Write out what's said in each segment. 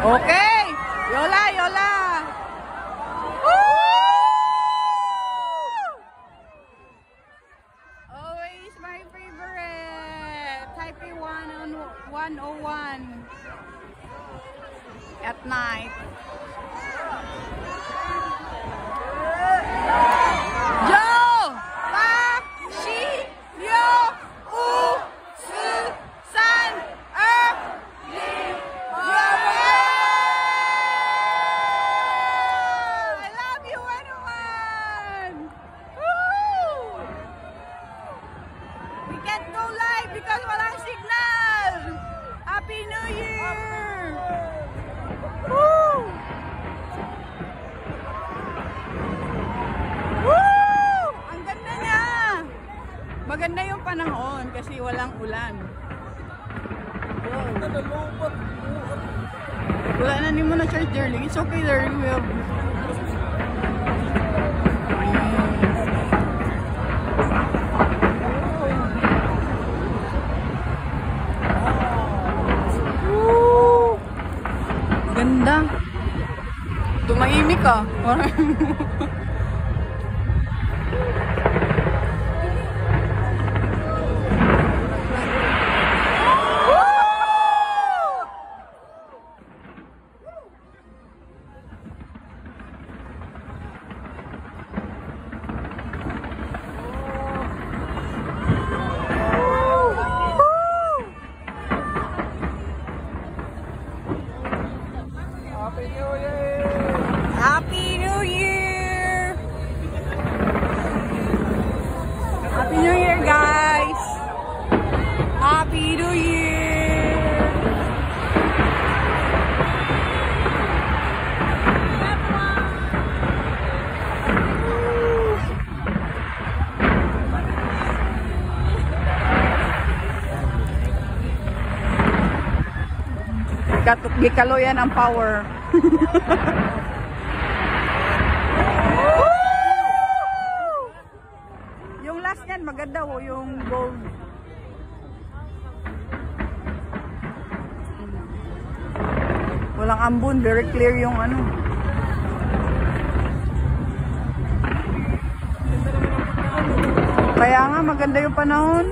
Okay! Yola, Yola! Always my favorite! Taipei 101 at night. Because walang signal! Happy New Year! Woo! Woo! Ang ganda niya! Maganda yung panahon kasi walang ulan. Wow. Wala na, hindi mo na charge, darling. It's okay, darling. We have... Ganda. Tumahimik ka. Happy New Year! Happy New Year, guys! Happy New Year! Gikaloyan ang power. Yung last niyan maganda ho, yung gold. Walang ambon, very clear yung ano. Kaya nga maganda yung panahon.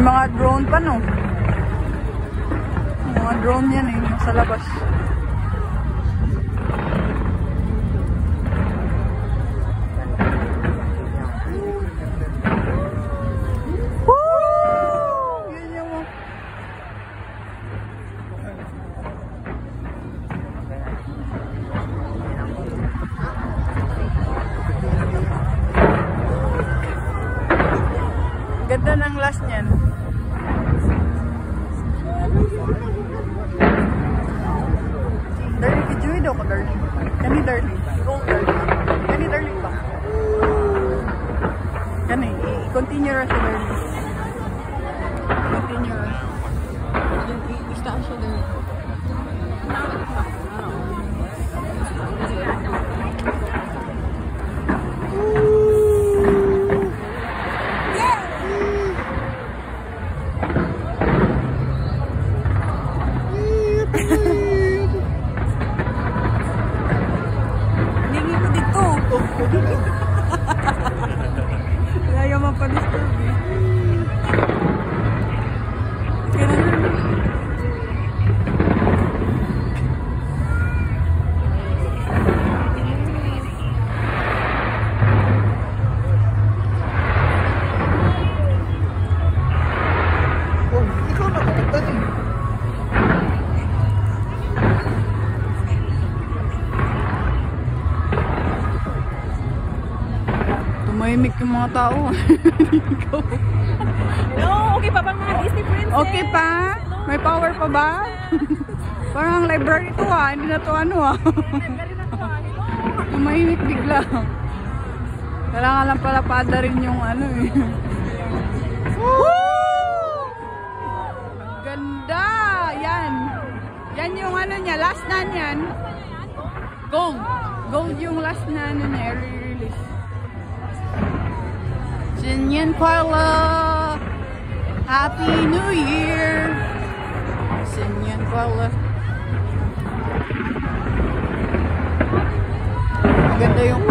Mga drone pa, no? Mga drone yan eh, sa labas. Woo! Yun yung... Ganda ng last niyan. Darling, video ko, darling. Kani, darling. Gold, darling. Kani, darling ba? Kani, i-continue ra siya, darling. Continue ra. Basta siya, darling. Ayaw mapadisturb eh. Ikaw na kapatid eh. Tumahimik yung mga tao. No, okay pa bang mga Disney princess? Okay pa? May power pa ba? Parang library to ha. Hindi na to ano ha. Tumahimik bigla. Kailangan lang pala pada rin yung ano eh. Woo! ano niya, last na niyan. Gold. Gold yung last na ano niya, re-release. Sinyan Kuala. Happy New Year. Sinyan Kuala. Maganda yung